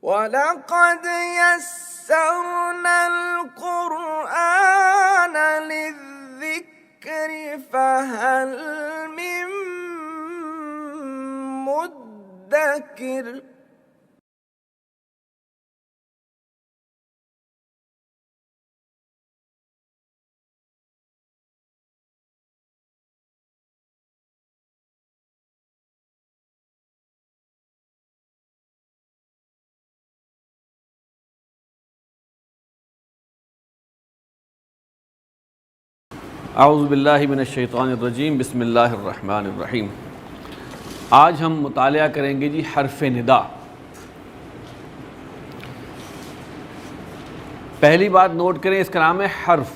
وَلَقَدْ يَسَّرْنَا الْقُرْآنَ لِلذِّكْرِ فَهَلْ مِن مُّدَّكِرٍ اعوذ باللہ من الشیطان الرجیم، بسم اللہ الرحمن الرحیم۔ آج ہم مطالعہ کریں گے حرف ندا۔ پہلی بات نوٹ کریں، اس کا نام ہے حرف،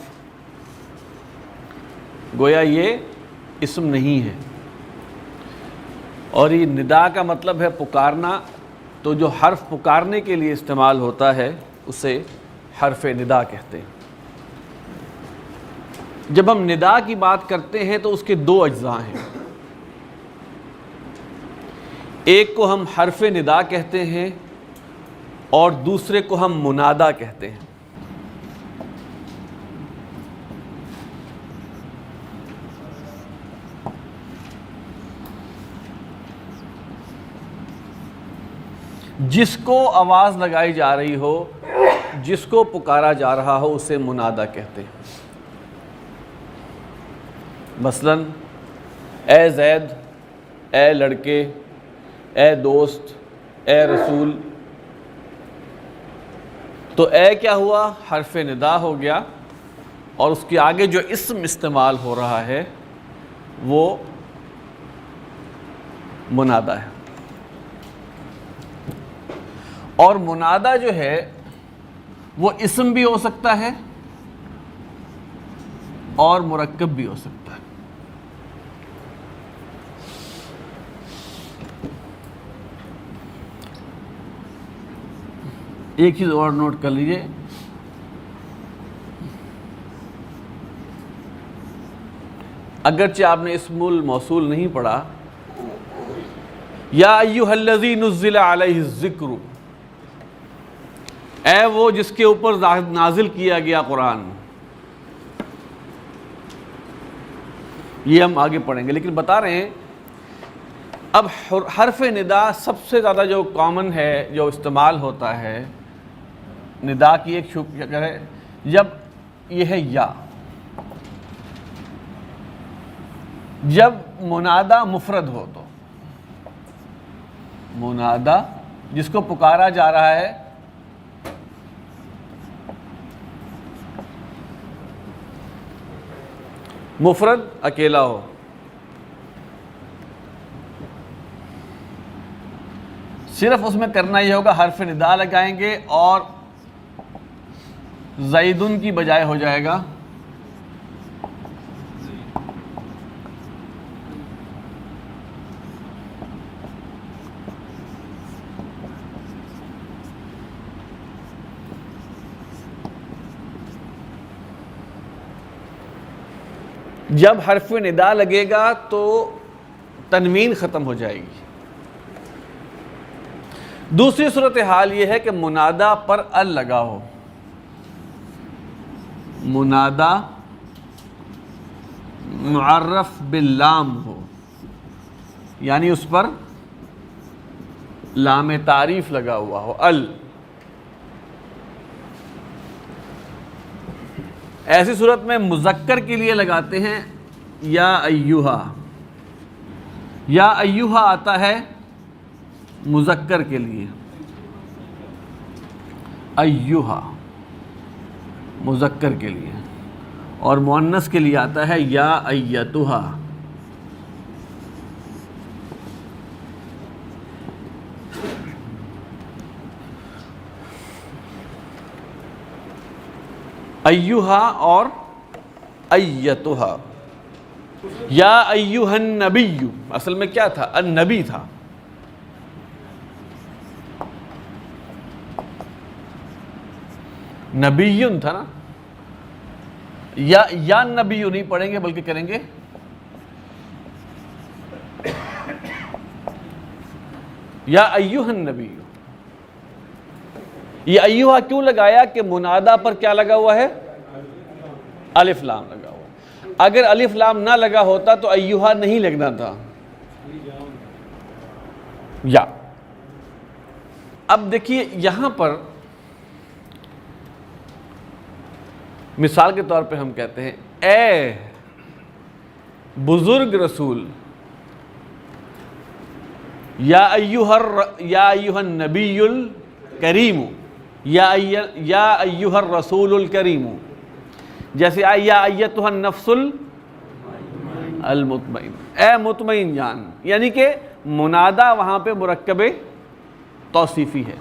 گویا یہ اسم نہیں ہے، اور یہ ندا کا مطلب ہے پکارنا، تو جو حرف پکارنے کے لیے استعمال ہوتا ہے اسے حرف ندا کہتے ہیں۔ جب ہم ندا کی بات کرتے ہیں تو اس کے دو اجزاء ہیں، ایک کو ہم حرف ندا کہتے ہیں اور دوسرے کو ہم منادا کہتے ہیں۔ جس کو آواز لگائی جا رہی ہو، جس کو پکارا جا رہا ہو، اسے منادا کہتے ہیں۔ مثلا اے زید، اے لڑکے، اے دوست، اے رسول، تو اے کیا ہوا؟ حرف ندا ہو گیا، اور اس کے آگے جو اسم استعمال ہو رہا ہے وہ منادا ہے۔ اور منادا جو ہے وہ اسم بھی ہو سکتا ہے اور مرکب بھی ہو سکتا ہے۔ ایک چیز اور نوٹ کر لیجئے، اگرچہ آپ نے اسم الموصول نہیں پڑھا، یا ایھا الذی نزل علیہ الذکر، اے وہ جس کے اوپر نازل کیا گیا قرآن، یہ ہم آگے پڑھیں گے، لیکن بتا رہے ہیں اب حرف ندا سب سے زیادہ جو کامن ہے، جو استعمال ہوتا ہے ندا کی ایک شکل ہے، جب یہ ہے یا، جب منادا مفرد ہو، تو منادا جس کو پکارا جا رہا ہے مفرد اکیلا ہو، صرف اس میں کرنا یہ ہوگا حرف ندا لگائیں گے اور زیدن کی بجائے ہو جائے گا جب حرف ندا لگے گا تو تنوین ختم ہو جائے گی۔ دوسری صورتحال یہ ہے کہ منادا پر ال لگا ہو، منادا معرف باللام ہو، یعنی اس پر لام تعریف لگا ہوا ہو، ال۔ ایسی صورت میں مذکر کے لیے لگاتے ہیں یا ایھا، یا ایھا آتا ہے مذکر کے لیے، ایھا مذکر کے لیے، اور مؤنث کے لیے آتا ہے یا ایتھا۔ ایھا اور ایتھا۔ یا ایھا النبی اصل میں کیا تھا؟ النبی تھا، نبیٌ تھا نا، یا نبی نہیں پڑھیں گے بلکہ کریں گے یا ایھا النبی، یہ ایوہا کیوں لگایا کہ منادا پر کیا لگا ہوا ہے؟ الف لام لگا ہوا. اگر الف لام نہ لگا ہوتا تو ایوہا نہیں لگنا تھا. یا اب دیکھیے یہاں پر مثال کے طور پہ ہم کہتے ہیں اے بزرگ رسول، یا ایوہ النبی الکریم، یا ایوہ الرسول الکریم. جیسے یا ایتھا النفس المطمئن، اے مطمئن جان، یعنی کہ منادا وہاں پہ مرکب توصیفی ہے.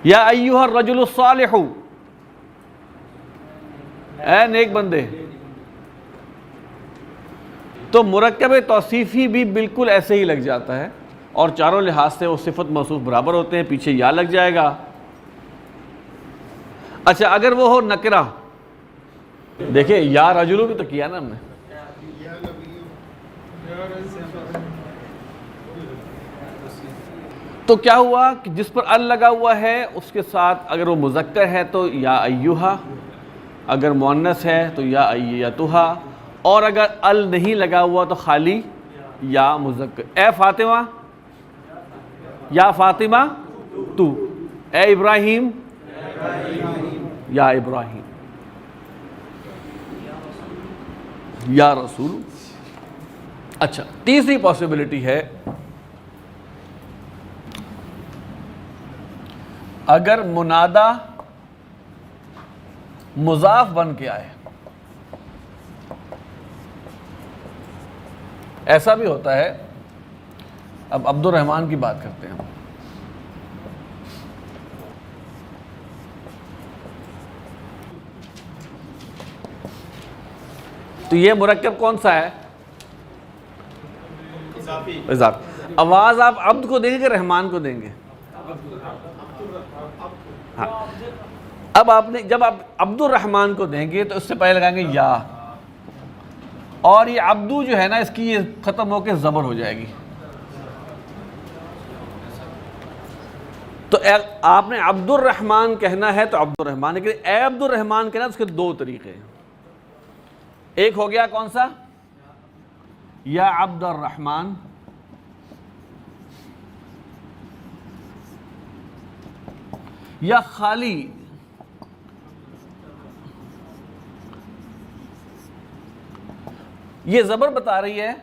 یا ایوہ الرجل الصالح، اے نیک بندے. تو مرکب توصیفی بھی بالکل ایسے ہی لگ جاتا ہے اور چاروں لحاظ سے وہ صفت موصوف برابر ہوتے ہیں، پیچھے یا لگ جائے گا. اچھا اگر وہ ہو نکرہ، دیکھیں یا رجلو بھی تو کیا نا ہم نے. تو کیا ہوا کہ جس پر ال لگا ہوا ہے اس کے ساتھ اگر وہ مذکر ہے تو یا ایوہا، اگر مؤنث ہے تو یا ایتھا، اور اگر ال نہیں لگا ہوا تو خالی یا مذکر. اے فاطمہ، یا فاطمہ تو، اے ابراہیم، یا ابراہیم، یا رسول. اچھا تیسری پاسبلٹی ہے اگر منادا مضاف بن کے آئے. ایسا بھی ہوتا ہے. اب عبد الرحمن کی بات کرتے ہیں. تو یہ مرکب کون سا ہے؟ اضافی. آواز آپ عبد کو دیں گے کہ رحمان کو دیں گے؟ ہاں. اب آپ نے جب آپ عبد الرحمن کو دیں گے تو اس سے پہلے لگائیں گے یا، اور یہ عبدو جو ہے نا اس کی یہ ختم ہو کے زبر ہو جائے گی. تو آپ نے عبد الرحمن کہنا ہے تو عبد الرحمن، لیکن اے عبد الرحمن کہنا اس کے دو طریقے ہیں. ایک ہو گیا کون سا؟ یا عبد الرحمن، یا خالی یہ زبر بتا رہی ہے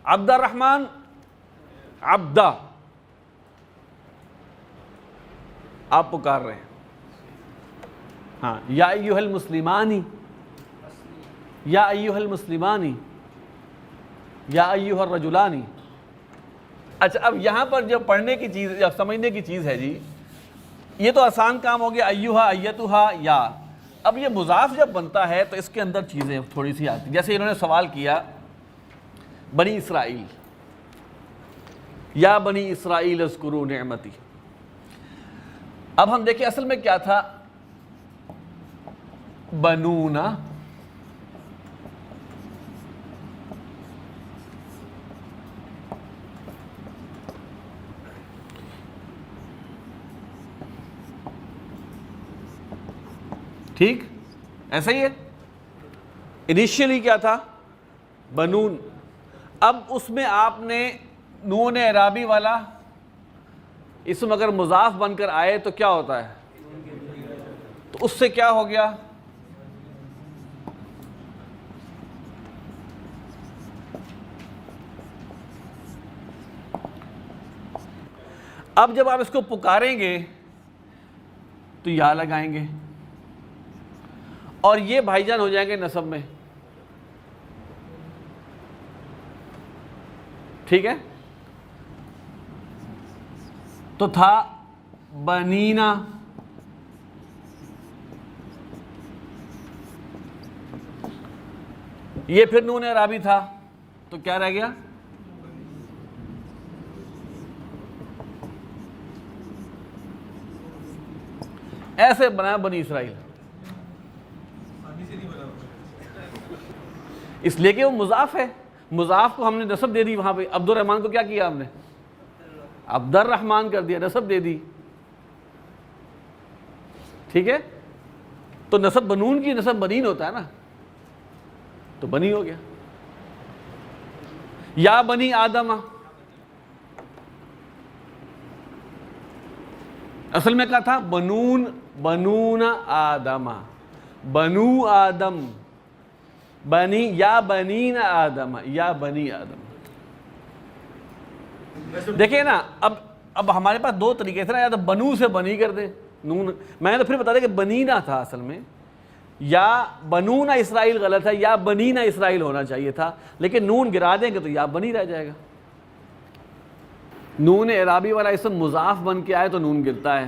عبد الرحمن عبدہ، آپ پکار رہے ہیں. ہاں یا ایھا المسلمانی، یا ایھا المسلمانی، یا ایھا الرجلانی. اچھا اب یہاں پر جو پڑھنے کی چیز یا سمجھنے کی چیز ہے جی، یہ تو آسان کام ہو گیا ایھا ایتھا یا. اب یہ مضاف جب بنتا ہے تو اس کے اندر چیزیں تھوڑی سی آتی. جیسے انہوں نے سوال کیا بنی اسرائیل، یا بنی اسرائیل اذکروا نعمتی. اب ہم دیکھیں اصل میں کیا تھا، بنونا، ٹھیک ایسا ہی ہے. انیشیلی کیا تھا؟ بنون. اب اس میں آپ نے نون اعرابی والا اسم اگر مضاف بن کر آئے تو کیا ہوتا ہے؟ تو اس سے کیا ہو گیا؟ اب جب آپ اس کو پکاریں گے تو یا لگائیں گے اور یہ بھائی جان ہو جائیں گے نسب میں. ٹھیک ہے. تو تھا بنینا، یہ پھر نون اعرابی تھا تو کیا رہ گیا؟ ایسے بنایا بنی اسرائیل، اس لیے کہ وہ مضاف ہے. مضاف کو ہم نے نسب دے دی وہاں پہ. عبد الرحمن کو کیا کیا ہم نے؟ عبد الرحمن کر دیا، نسب دے دی، ٹھیک ہے؟ تو نسب بنون کی نسب بنین ہوتا ہے نا، تو بنی ہو گیا. یا بنی آدم، اصل میں کہا تھا بنون آدم، بنو آدم، بنی یا بنین آدم، یا بنی آدم. دیکھیں نا، اب ہمارے پاس دو طریقے تھے نا، یا تو بنو سے بنی کر دیں نون، میں نے تو پھر بتا دیا کہ بنینا تھا اصل میں، یا بنونا اسرائیل غلط ہے، یا بنینا اسرائیل ہونا چاہیے تھا، لیکن نون گرا دیں گے تو یا بنی رہ جائے گا. نون اعرابی والا اسم مضاف بن کے آئے تو نون گرتا ہے.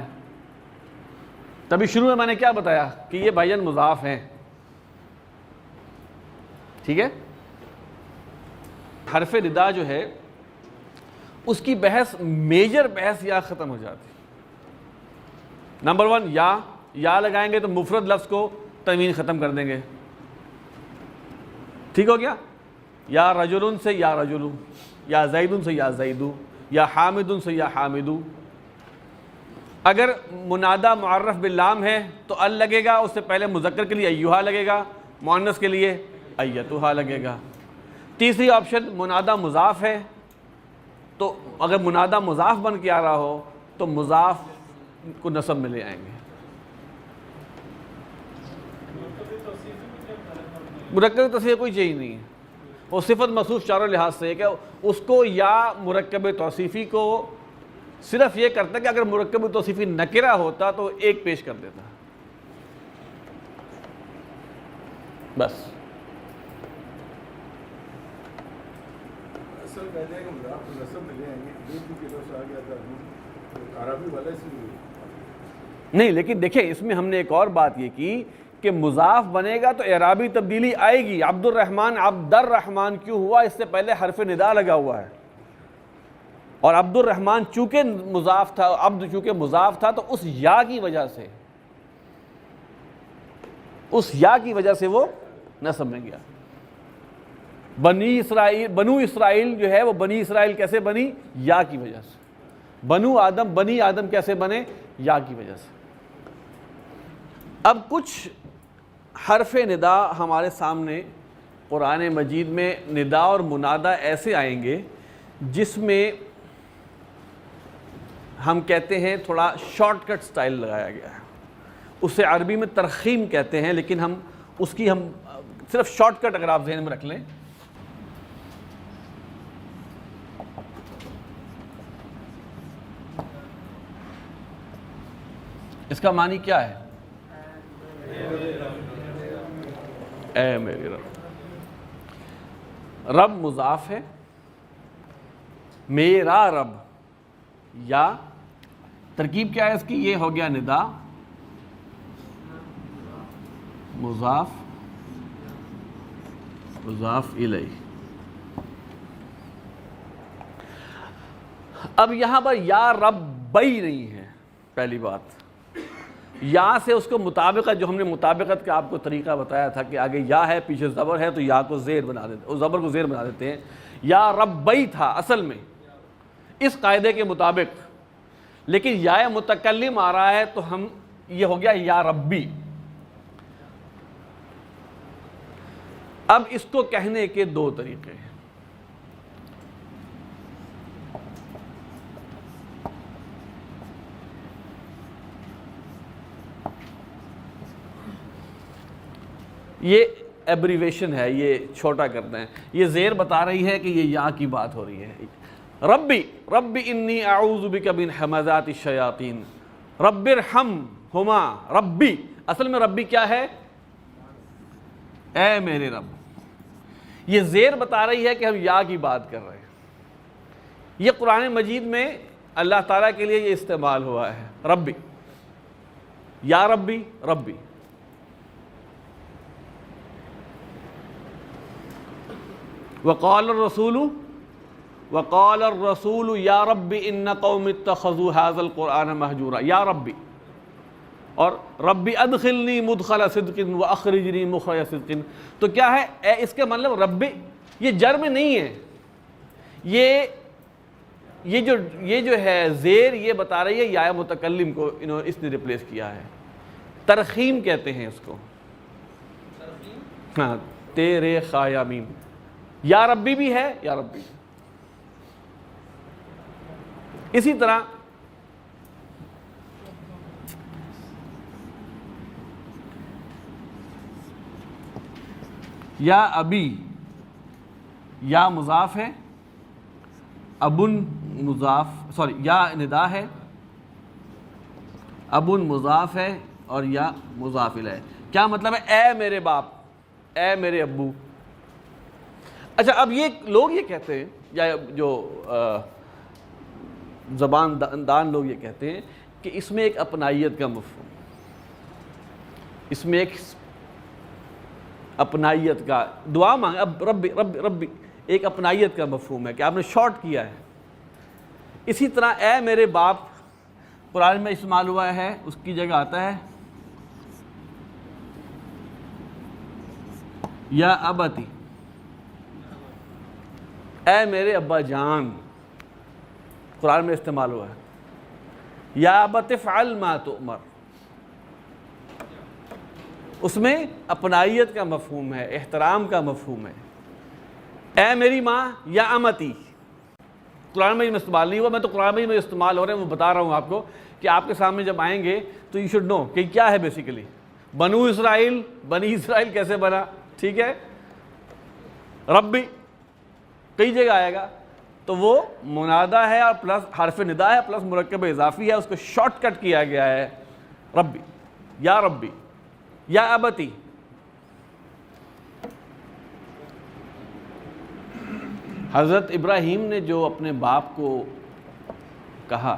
تبھی شروع میں میں نے کیا بتایا کہ یہ بھائیان مضاف ہیں، ٹھیک ہے؟ حرف ندا جو ہے اس کی بحث، میجر بحث یا ختم ہو جاتی. نمبر 1 یا لگائیں گے تو مفرد لفظ کو تنوین ختم کر دیں گے، ٹھیک ہو گیا؟ یا رجل سے یا رجل، یا زید سے یا زیدو، یا حامد سے یا حامدو. اگر منادہ معرف باللام ہے تو ال لگے گا، اس سے پہلے مذکر کے لیے ایھا لگے گا، مؤنث کے لیے ایتھا لگے گا. تیسری آپشن منادہ مضاف ہے، تو اگر منادہ مضاف بن کے آ رہا ہو تو مضاف کو نصب میں لے آئیں گے. مرکب توصیفی کوئی چیز نہیں ہے، وہ صفت موصوف چاروں لحاظ سے ہے کہ اس کو یا مرکب توصیفی کو صرف یہ کرتا کہ اگر مرکب توصیفی نکرہ ہوتا تو ایک پیش کر دیتا، بس. اصل کہتے ہیں کہ مضاف نسب میں لے آئیں گے، ایک بھی کی طرف سے آ گیا تھا عربی والے سے نہیں. لیکن دیکھیں اس میں ہم نے ایک اور بات یہ کی کہ مضاف بنے گا تو اعرابی تبدیلی آئے گی. عبد الرحمن عبد الرحمن کیوں ہوا؟ اس سے پہلے حرف ندا لگا ہوا ہے، اور عبد الرحمن چونکہ مضاف تھا، عبد چونکہ مضاف تھا، تو اس یا کی وجہ سے، اس یا کی وجہ سے وہ نسب میں گیا. بنی اسرائیل، بنو اسرائیل جو ہے وہ بنی اسرائیل کیسے بنی؟ یا کی وجہ سے. بنو آدم، بنی آدم کیسے بنے؟ یا کی وجہ سے. اب کچھ حرف ندا ہمارے سامنے قرآن مجید میں ندا اور منادہ ایسے آئیں گے جس میں ہم کہتے ہیں تھوڑا شارٹ کٹ سٹائل لگایا گیا ہے. اسے عربی میں ترخیم کہتے ہیں، لیکن ہم اس کی صرف شارٹ کٹ اگر آپ ذہن میں رکھ لیں. اس کا معنی کیا ہے؟ اے میرے رب. رب مضاف ہے، میرا رب، یا ترکیب کیا ہے اس کی؟ یہ ہو گیا ندا مضاف مضاف الیہ. اب یہاں پر یا ربی نہیں ہے. پہلی بات، یا سے اس کو مطابقت، جو ہم نے مطابقت کا آپ کو طریقہ بتایا تھا کہ آگے یا ہے پیچھے زبر ہے تو یا کو زیر بنا دیتے، اس زبر کو زیر بنا دیتے ہیں. یا ربی تھا اصل میں اس قاعدے کے مطابق، لیکن یا متکلم آ رہا ہے تو ہم یہ ہو گیا یا ربی. اب اس کو کہنے کے دو طریقے ہیں. یہ ایبریویشن ہے، یہ چھوٹا کرتے ہیں. یہ زیر بتا رہی ہے کہ یہ یا کی بات ہو رہی ہے. ربی ربی انی اعوذ بک من ہمزات الشیاطین رب ارحمہما. ربی اصل میں ربی کیا ہے؟ اے میرے رب. یہ زیر بتا رہی ہے کہ ہم یا کی بات کر رہے ہیں. یہ قرآن مجید میں اللہ تعالیٰ کے لیے یہ استعمال ہوا ہے، ربی، یا ربی ربی. وقال الرسول یا رب ان قوم اتخذوا هذا القرآن مہجورا. یا ربی، اور ربی ادخلنی مدخل صدق واخرجنی مخرج صدق. تو کیا ہے اس کے مطلب ربی، یہ جر میں نہیں ہے، یہ جو ہے زیر یہ بتا رہی ہے یا متکلم کو اس نے ریپلیس کیا ہے. ترخیم کہتے ہیں اس کو. ہاں تیرے خایا میم. یا ربی بھی ہے یا ربی. اسی طرح یا ابی یا مضاف ہے, ابن مضاف سوری یا ندا ہے, ابن مضاف ہے اور یا مضاف الیہ. کیا مطلب ہے؟ اے میرے باپ, اے میرے ابو. اچھا اب یہ لوگ یہ کہتے ہیں, یا جو زبان دان لوگ یہ کہتے ہیں کہ اس میں ایک اپنائیت کا مفہوم, اس میں ایک اپنائیت کا, دعا مانگ اب ربی ربی ربی, ایک اپنائیت کا مفہوم ہے کہ آپ نے شارٹ کیا ہے. اسی طرح اے میرے باپ قرآن میں استعمال ہوا ہے, اس کی جگہ آتا ہے یا ابتی, اے میرے ابا جان, قرآن میں استعمال ہوا ہے. یا ابت افعل ما تؤمر, اس میں اپنائیت کا مفہوم ہے, احترام کا مفہوم ہے. اے میری ماں یا امتی, قرآن میں استعمال نہیں ہوا, میں تو قرآن میں استعمال ہو رہے ہیں وہ بتا رہا ہوں آپ کو کہ آپ کے سامنے جب آئیں گے تو یو شوڈ نو کہ کیا ہے بیسیکلی. بنو اسرائیل, بنی اسرائیل کیسے بنا, ٹھیک ہے. ربی کئی جگہ آئے گا تو وہ منادہ ہے اور پلس حرف ندا ہے پلس مرکب اضافی ہے, اس کو شارٹ کٹ کیا گیا ہے ربی یا ربی یا ابتی. حضرت ابراہیم نے جو اپنے باپ کو کہا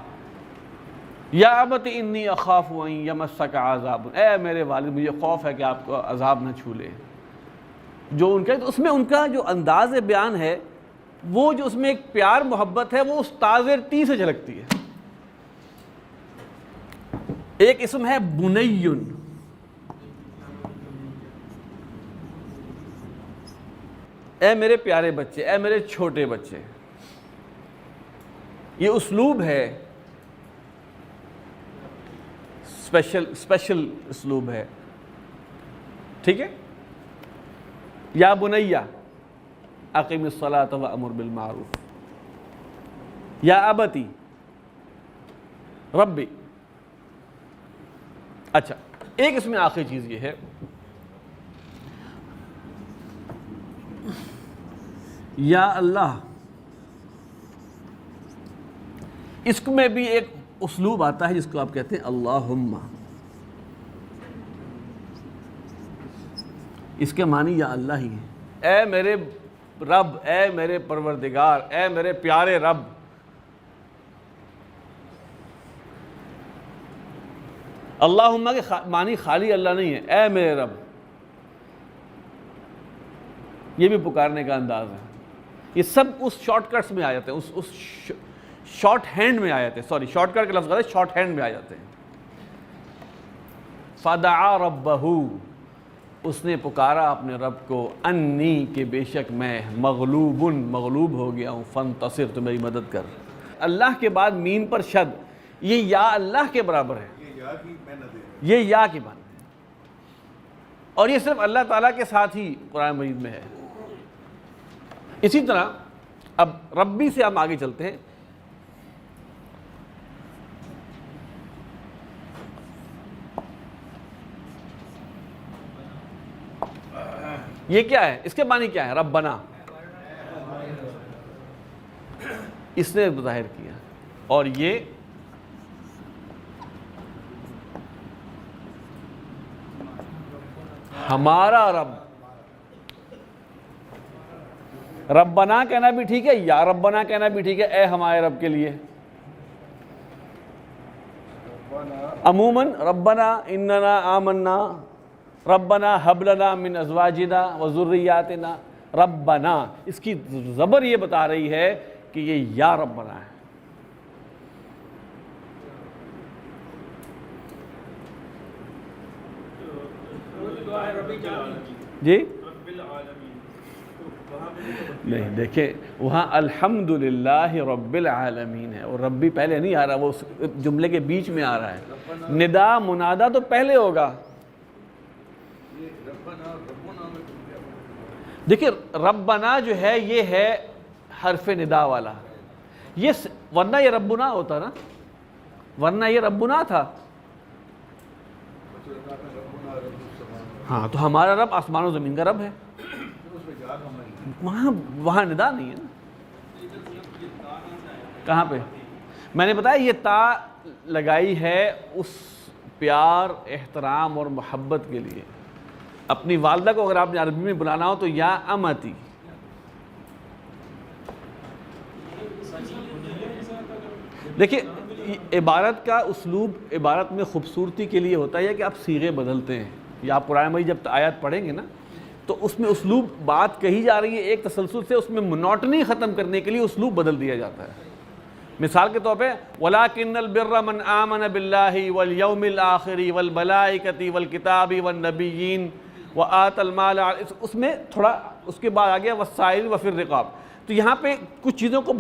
یا ابت انی اخاف ان یمسک عذاب, اے میرے والد مجھے خوف ہے کہ آپ کو عذاب نہ چھو لے. جو ان کا اس میں ان کا جو انداز بیان ہے وہ جو اس میں ایک پیار محبت ہے وہ استاذ تی سے جھلکتی ہے. ایک اسم ہے بنیٌ, اے میرے پیارے بچے, اے میرے چھوٹے بچے. یہ اسلوب ہے, اسپیشل اسلوب ہے, ٹھیک ہے. یا بنیہ اقم الصلاۃ وامر بالمعروف, یا ابتی ربی. اچھا ایک اس میں آخری چیز یہ ہے, یا اللہ. اس میں بھی ایک اسلوب آتا ہے جس کو آپ کہتے ہیں اللہم. اس کے معنی یا اللہ ہی ہے. اے میرے رب, اے میرے پروردگار, اے میرے پیارے رب. اللہم کے معنی خالی اللہ نہیں ہے, اے میرے رب. یہ بھی پکارنے کا انداز ہے. یہ سب اس شارٹ کٹس میں آ جاتے ہیں, اس شارٹ ہینڈ میں آ جاتے ہیں. سوری شارٹ کٹ کا لفظ غلط ہے, شارٹ ہینڈ میں آ جاتے ہیں. فدعا ربہ, اس نے پکارا اپنے رب کو, انی کہ بے شک میں مغلوب ہو گیا ہوں, فانتصر تو میری مدد کر. اللہ کے بعد میم پر شد, یہ یا اللہ کے برابر ہے, یہ یا کی بات ہے, اور یہ صرف اللہ تعالیٰ کے ساتھ ہی قرآن مجید میں ہے. اسی طرح اب ربی سے ہم آگے چلتے ہیں. یہ کیا ہے, اس کے معنی کیا ہے؟ ربنا. اس نے ظاہر کیا, اور یہ ہمارا رب. ربنا کہنا بھی ٹھیک ہے, یا ربنا کہنا بھی ٹھیک ہے, اے ہمارے رب کے لیے. عموماً ربنا اننا آمنا, ربنا حب لنا من ازواجنا وذریاتنا, ربنا. اس کی زبر یہ بتا رہی ہے کہ یہ یا ربنا ہے. جی نہیں دیکھیں وہاں الحمدللہ رب العالمین ہے، اور ربی پہلے نہیں آ رہا، وہ جملے کے بیچ میں آ رہا ہے۔ ندا منادا تو پہلے ہوگا۔ دیکھیں ربنا جو ہے یہ ہے حرف ندا والا، یہ ورنہ یہ ربنا ہوتا نا، ورنہ یہ ربنا تھا۔ ہاں تو ہمارا رب آسمان و زمین کا رب ہے، وہاں ندا نہیں ہے نا۔ کہاں پہ؟ میں نے بتایا یہ تا لگائی ہے اس پیار، احترام اور محبت کے لیے۔ اپنی والدہ کو اگر آپ نے عربی میں بلانا ہو تو یا امتی۔ دیکھیں عبارت کا اسلوب عبارت میں خوبصورتی کے لیے ہوتا ہے کہ آپ صیغے بدلتے ہیں، یا آپ قرآن مجید جب آیات پڑھیں گے نا تو اس میں اسلوب، بات کہی جا رہی ہے ایک تسلسل سے، اس میں منوٹنی ختم کرنے کے لیے اسلوب بدل دیا جاتا ہے۔ مثال کے طور پہ وَلَٰكِنَّ الْبِرَّ مَنْ آمَنَ بِاللَّهِ وَالْيَوْمِ الْآخِرِ وَالْمَلَائِكَةِ وَالْكِتَابِ وَالنَّبِيِّينَ وَآتَى الْمَالَ، اس میں تھوڑا اس کے بعد آ گیا وَالسَّائِلِ وَفِي الرِّقَابِ۔ تو یہاں پہ کچھ چیزوں کو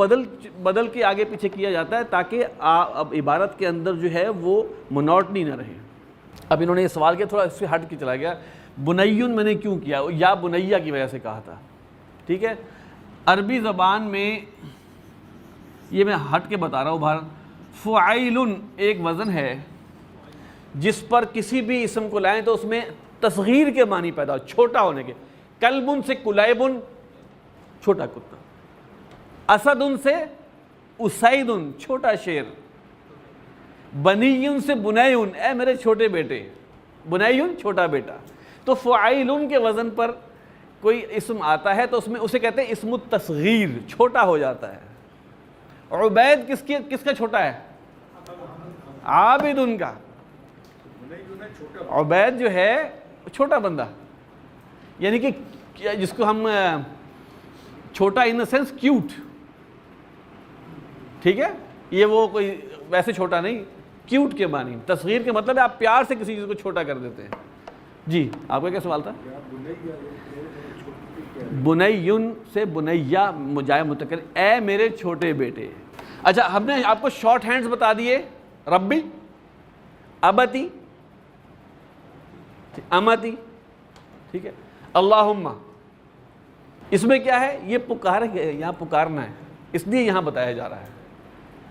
بدل کے آگے پیچھے کیا جاتا ہے تاکہ اب عبارت کے اندر جو ہے وہ منوٹنی نہ رہے۔ اب انہوں نے یہ سوال کیا، تھوڑا اس سے ہٹ کے چلا گیا، بنیون میں نے کیوں کیا؟ یا بنیہ کی وجہ سے کہا تھا، ٹھیک ہے۔ عربی زبان میں یہ میں ہٹ کے بتا رہا ہوں بھار، فعیل ایک وزن ہے جس پر کسی بھی اسم کو لائیں تو اس میں تصغیر کے معنی پیدا ہو، چھوٹا ہونے کے۔ کلبن سے کلیبن، چھوٹا کتا۔ اسدن سے اسیدن، چھوٹا شیر۔ بنیون سے بنیون، اے میرے چھوٹے بیٹے، بنیون چھوٹا بیٹا۔ تو فعیلن کے وزن پر کوئی اسم آتا ہے تو اس میں اسے کہتے ہیں اسم التصغیر، چھوٹا ہو جاتا ہے۔ عبید کس کا چھوٹا ہے؟ عابدن کا۔ عبید جو ہے چھوٹا بندہ، یعنی کہ جس کو ہم چھوٹا ان دا سینس کیوٹ، ٹھیک ہے، یہ وہ کوئی ویسے چھوٹا نہیں، کیوٹ کے معنی۔ تصغیر کے مطلب ہے آپ پیار سے کسی چیز کو چھوٹا کر دیتے ہیں۔ جی آپ کا کیا سوال تھا؟ بنیون سے بنیہ مجائے متکلم، اے میرے چھوٹے بیٹے۔ اچھا ہم نے آپ کو شارٹ ہینڈز بتا دیے، ربی، ابتی، امتی، ٹھیک ہے۔ اللہم، اس میں کیا ہے؟ یہ پکار ہے، یہاں پکارنا ہے، اس لیے یہاں بتایا جا رہا ہے۔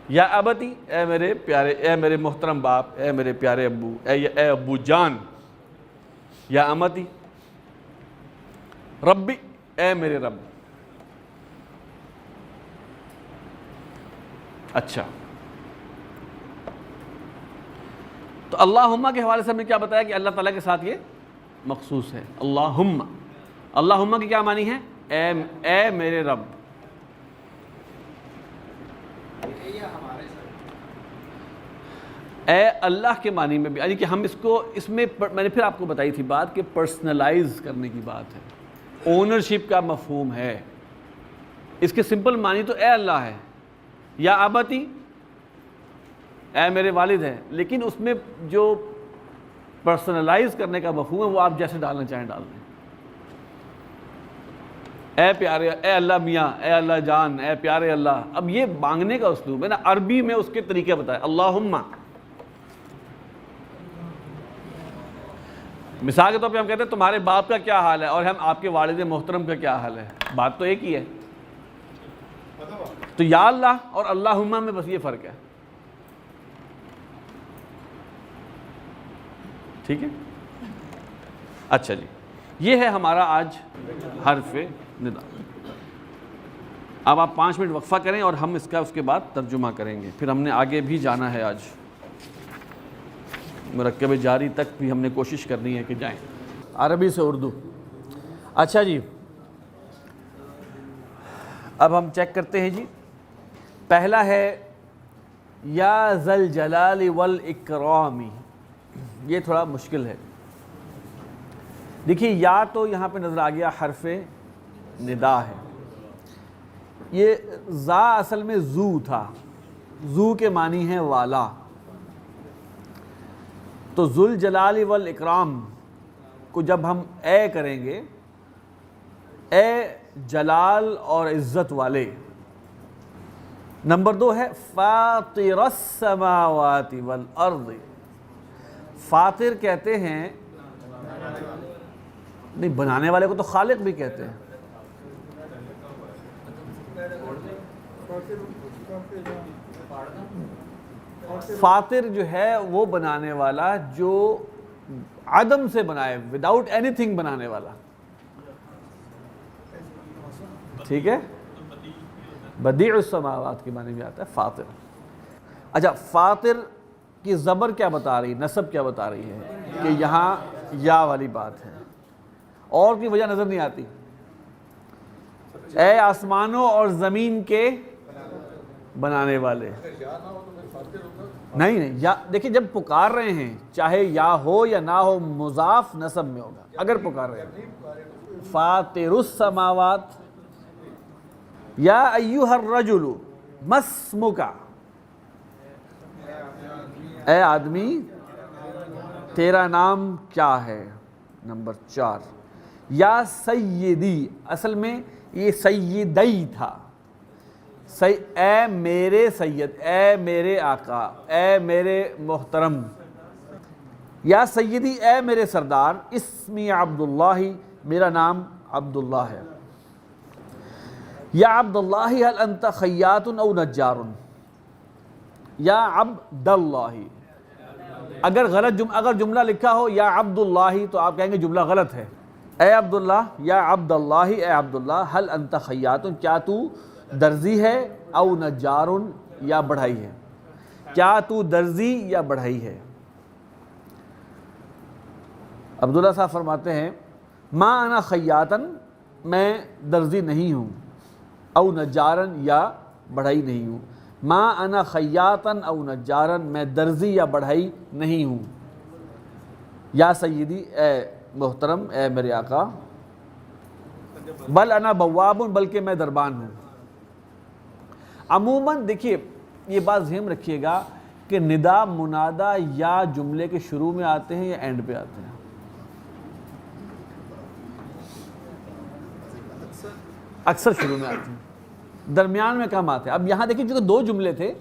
یا ابتی، اے میرے پیارے، اے میرے محترم باپ، اے میرے پیارے ابو، اے ابو جان۔ یا امتی، ربی، اے میرے رب۔ اچھا تو اللہم کے حوالے سے ہم نے کیا بتایا کہ اللہ تعالیٰ کے ساتھ یہ مخصوص ہے۔ اللہم، اللہم کی کیا معنی ہے؟ اے میرے رب۔ اے اللہ کے معنی میں بھی، یعنی کہ ہم اس میں میں نے پھر آپ کو بتائی تھی بات کہ پرسنلائز کرنے کی بات ہے، اونرشپ کا مفہوم ہے۔ اس کے سمپل معنی تو اے اللہ ہے، یا ابتی، اے میرے والد ہے، لیکن اس میں جو پرسنلائز کرنے کا مفہوم ہے وہ آپ جیسے ڈالنا چاہیں ڈال دیں۔ اے پیارے، اے اللہ میاں، اے اللہ جان، اے پیارے اللہ۔ اب یہ مانگنے کا اسلوب ہے نا، عربی میں اس کے طریقے بتائے۔ اللہم، مثال کے طور پہ ہم کہتے ہیں تمہارے باپ کا کیا حال ہے، اور ہم آپ کے والد محترم کا کیا حال ہے، بات تو ایک ہی ہے۔ تو یا اللہ اور اللہم میں بس یہ فرق ہے، ٹھیک ہے۔ اچھا جی، یہ ہے ہمارا آج حرف ندا۔ اب آپ 5 منٹ وقفہ کریں اور ہم اس کے بعد ترجمہ کریں گے، پھر ہم نے آگے بھی جانا ہے۔ آج مرکب جاری تک بھی ہم نے کوشش کرنی ہے کہ جائیں، عربی سے اردو۔ اچھا جی، اب ہم چیک کرتے ہیں جی۔ پہلا ہے یا ذل جلال والاکرام، یہ تھوڑا مشکل ہے۔ دیکھیے یا تو یہاں پہ نظر آ گیا حرف ندا ہے، یہ زا اصل میں زو تھا، زو کے معنی ہے والا۔ تو ذل جلال والاکرام کو جب ہم اے کریں گے، اے جلال اور عزت والے۔ نمبر 2 ہے فاطر السماوات والارض۔ فاطر کہتے ہیں، نہیں بنانے والے کو تو خالق بھی کہتے ہیں۔ فاطر جو ہے وہ بنانے والا، جو عدم سے بنائے، وداؤٹ اینی تھنگ بنانے والا، ٹھیک ہے۔ بدیع السماوات کے معنی میں آتا ہے فاطر۔ اچھا، فاطر کی زبر کیا بتا رہی، نسب کیا بتا رہی ہے کہ یہاں یا والی بات ہے، اور کوئی وجہ نظر نہیں آتی۔ اے آسمانوں اور زمین کے بنانے والے، نہیں یا دیکھیں جب پکار رہے ہیں، چاہے یا ہو یا نہ ہو، مضاف نسب میں ہوگا۔ اگر پکار رہے ہیں فاطر السماوات، یا ایھا الرجل ما اسمک، اے آدمی تیرا نام کیا ہے۔ نمبر 4 یا سیدی، اصل میں یہ سیدی تھا، اے میرے سید، اے میرے آقا، اے میرے محترم۔ یا سیدی، اے میرے سردار، اسمی عبداللہ، میرا نام عبداللہ ہے۔ یا عبداللہ هل انت خیاط او نجار، یا عبداللہ، اگر جملہ لکھا ہو یا عبداللہ تو آپ کہیں گے جملہ غلط ہے۔ اے عبداللہ، یا عبداللہ، اے عبداللہ، هل انت خیاط، کیا تو درزی ہے، او نجار، یا بڑھائی ہے، کیا تو درزی یا بڑھائی ہے۔ عبداللہ صاحب فرماتے ہیں ما انا خیاطن، میں درزی نہیں ہوں، او نجارن، یا بڑھائی نہیں ہوں۔ ما انا خیاطن او نجارن، میں درزی یا بڑھائی نہیں ہوں۔ یا سیدی، اے محترم، اے میرے آقا، بل انا بواب، بلکہ میں دربان ہوں۔ عموماً دیکھیے یہ بات ذہن رکھیے گا کہ ندا منادا یا جملے کے شروع میں آتے ہیں یا اینڈ پہ آتے ہیں، اکثر شروع میں آتے ہیں، درمیان میں کم آتے ہیں۔ اب یہاں دیکھیں چونکہ 2 جملے تھے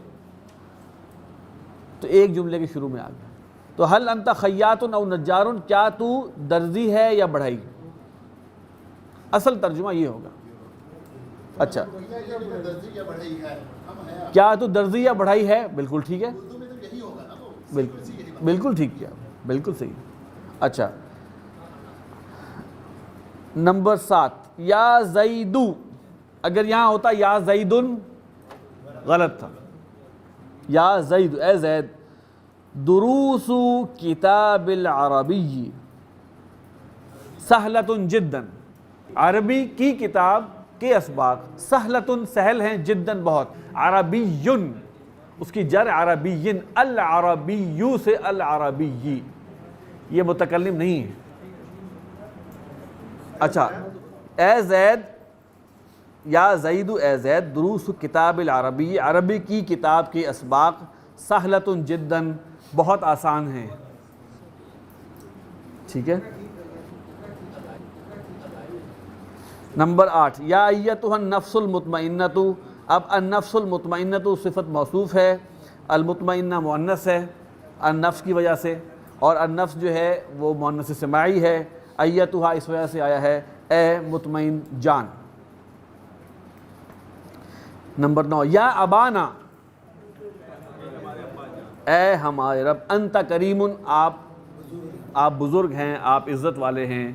تو ایک جملے کے شروع میں آ گیا، تو هل انت خیاط او نجار، کیا تو درزی ہے یا بڑھائی، اصل ترجمہ یہ ہوگا۔ اچھا، کیا تو درزی یا بڑھائی ہے، بالکل ٹھیک ہے، بالکل ٹھیک کیا، بالکل صحیح۔ اچھا، نمبر 7 یا زیدو، اگر یہاں ہوتا یا زیدن غلط تھا، یا زید، اے زید، دروس کتاب العربی سہلۃ جدا، عربی کی کتاب کے اسباق، سہلۃ سہل ہیں، جداً بہت، عربی اس کی جر عربی، العربی سے العربی، یہ متکلم نہیں ہے۔ اچھا، اے زید، یا زید، اے زید، دروس کتاب العربی، عربی کی کتاب کے اسباق، سہلۃ جداً بہت آسان ہیں، ٹھیک ہے۔ نمبر 8 یا ایتھا النفس المطمئنۃ، اب النفس المطمئنۃ صفت موصوف ہے، المطمئنہ مؤنث ہے النفس کی وجہ سے، اور النفس جو ہے وہ مؤنث سماعی ہے، ایتھا اس وجہ سے آیا ہے اے مطمئن جان۔ نمبر 9 یا ابانا، اے ہمارے رب، انت کریم، آپ بزرگ ہیں، آپ عزت والے ہیں،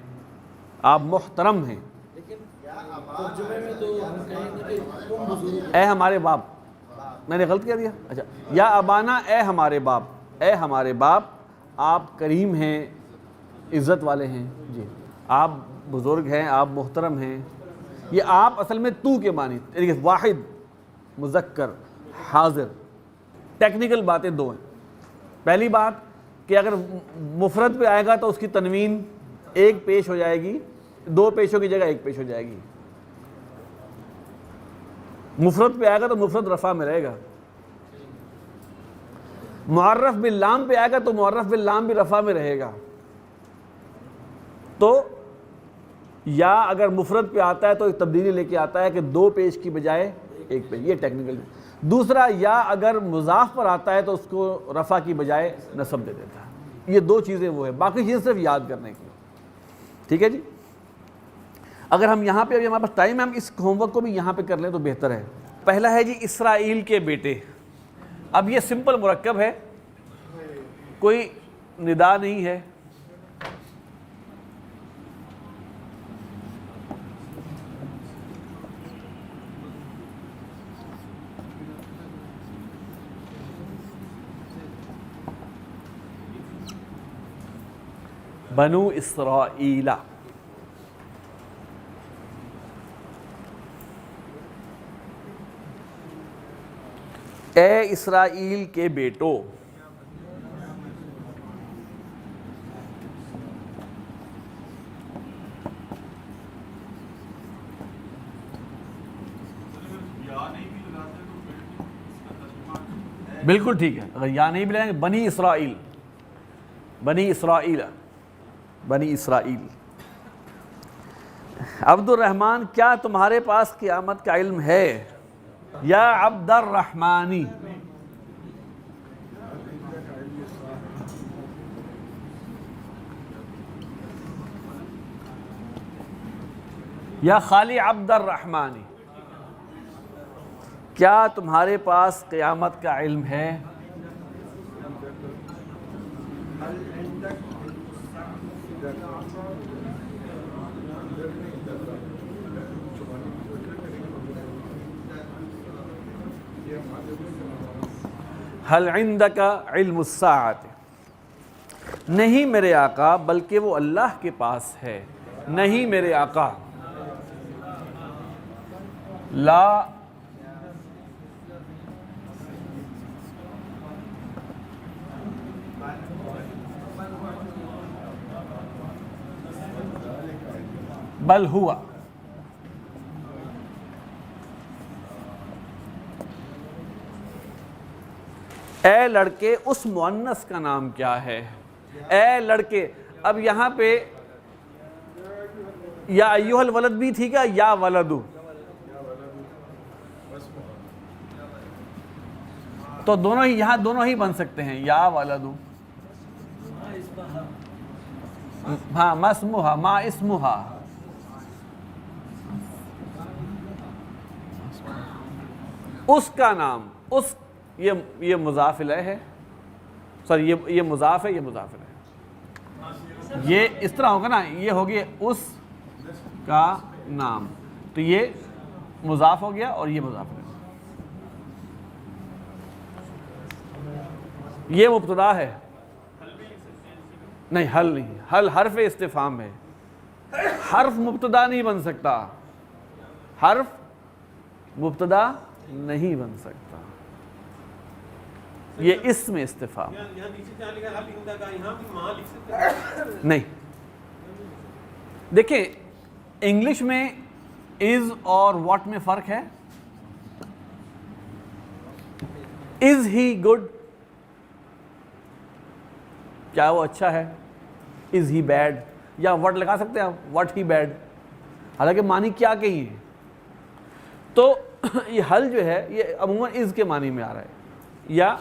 آپ محترم ہیں۔ اے ہمارے باپ، میں نے غلط کیا دیا، اچھا، یا ابانا، اے ہمارے باپ، اے ہمارے باپ، آپ کریم ہیں، عزت والے ہیں، جی، آپ بزرگ ہیں، آپ محترم ہیں۔ یہ آپ اصل میں تو کے معنی، دیکھیے واحد، مذکر، حاضر، ٹیکنیکل باتیں 2 ہیں۔ پہلی بات کہ اگر مفرد پہ آئے گا تو اس کی تنوین 1 پیش ہو جائے گی، 2 پیشوں کی جگہ 1 پیش ہو جائے گی۔ مفرد پہ آئے گا تو مفرد رفع میں رہے گا، معرف باللام پہ آئے گا تو معرف باللام بھی رفع میں رہے گا۔ تو یا اگر مفرد پہ آتا ہے تو ایک تبدیلی لے کے آتا ہے کہ 2 پیش کی بجائے 1 پیش، یہ ٹیکنیکل۔ دوسرا، یا اگر مضاف پر آتا ہے تو اس کو رفع کی بجائے نصب دے دیتا ہے۔ یہ 2 چیزیں وہ ہے، باقی چیزیں صرف یاد کرنے کی۔ ٹھیک ہے جی، اگر ہم یہاں پہ، ابھی ہمارے پاس ٹائم ہے، ہم اس ہوم ورک کو بھی یہاں پہ کر لیں تو بہتر ہے۔ پہلا ہے جی اسرائیل کے بیٹے۔ اب یہ سمپل مرکب ہے، کوئی ندا نہیں ہے، بنو اسرائیل۔ اے اسرائیل کے بیٹو۔ بالکل ٹھیک ہے، اگر یا نہیں بھی لیں گے، بنی اسرائیل، بنی اسرائیل، بنی اسرائیل۔ عبد الرحمن، کیا تمہارے پاس قیامت کا علم ہے؟ یا عبد الرحمانی، یا خالی عبد الرحمانی، کیا تمہارے پاس قیامت کا علم ہے؟ حل عندک علم الساعۃ، نہیں میرے آقا، بلکہ وہ اللہ کے پاس ہے۔ نہیں میرے آقا، لا بل ہوا، اے لڑکے اس مؤنث کا نام کیا ہے؟ اے لڑکے، اب یہاں پہ یا ایھا الولد بھی تھی کیا؟ یا ولدو، تو دونوں ہی یہاں دونوں ہی بن سکتے ہیں، یا ولدو۔ ہاں، ما اسمہا، ما اسمہا، اس کا نام، اس، یہ مضاف الیہ ہے، سوری یہ مضاف ہے، یہ مضاف الیہ، یہ اس طرح ہوگا نا، یہ ہوگی اس کا نام، تو یہ مضاف ہو گیا اور یہ مضاف الیہ، یہ مبتدا ہے، نہیں حل نہیں، حل حرف استفہام ہے، حرف مبتدا نہیں بن سکتا، حرف مبتدا نہیں بن سکتا، یہ اسم استفہام نہیں۔ دیکھیں انگلش میں از اور واٹ میں فرق ہے۔ از ہی گڈ، کیا وہ اچھا ہے؟ از ہی بیڈ، یا واٹ لگا سکتے ہیں آپ، واٹ ہی بیڈ، حالانکہ معنی کیا کہی ہے۔ تو یہ حل جو ہے یہ عموماً از کے معنی میں آ رہا ہے، یا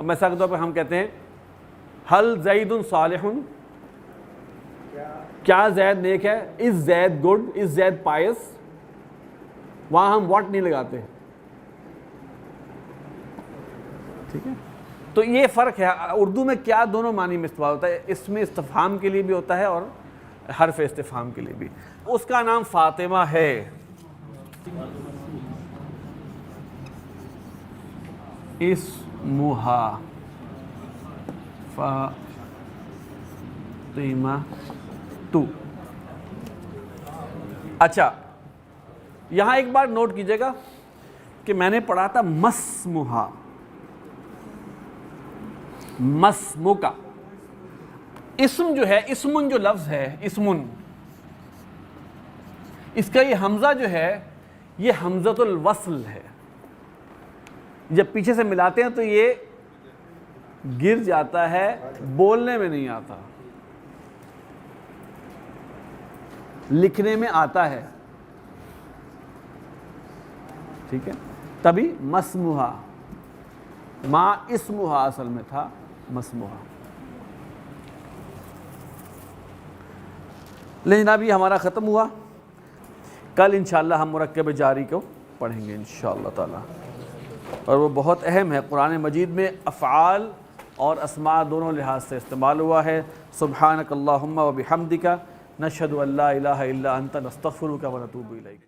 مثال کے طور پہ ہم کہتے ہیں حل زید صالح، کیا زید نیک ہے؟ از زید گڈ، از زید پائس، وہاں ہم واٹ نہیں لگاتے، ٹھیک ہے۔ تو یہ فرق ہے، اردو میں کیا دونوں معنی میں استعمال ہوتا ہے، اس میں استفہام کے لیے بھی ہوتا ہے اور حرف استفہام کے لیے بھی۔ اس کا نام فاطمہ ہے، اسمہا فاطمہ تو۔ اچھا یہاں ایک بار نوٹ کیجئے گا کہ میں نے پڑھا تھا مسمہا، مسمکا، اسم جو ہے، اسمن جو لفظ ہے، اسمن، اس کا یہ حمزہ جو ہے یہ حمزۃ الوصل ہے، جب پیچھے سے ملاتے ہیں تو یہ گر جاتا ہے، بولنے میں نہیں آتا۔ لکھنے میں آتا ہے، ٹھیک ہے، تبھی مسموہا، ما اسمہا اصل میں تھا مسموہا۔ لیکن جناب یہ ہمارا ختم ہوا، کل انشاءاللہ ہم مرکب جاری کو پڑھیں گے انشاءاللہ تعالی، اور وہ بہت اہم ہے، قرآن مجید میں افعال اور اسماء دونوں لحاظ سے استعمال ہوا ہے۔ سبحانک اللہم و بحمدک، نشہد ان لا الہ الا انت، نستغفرک و نتوب الیک۔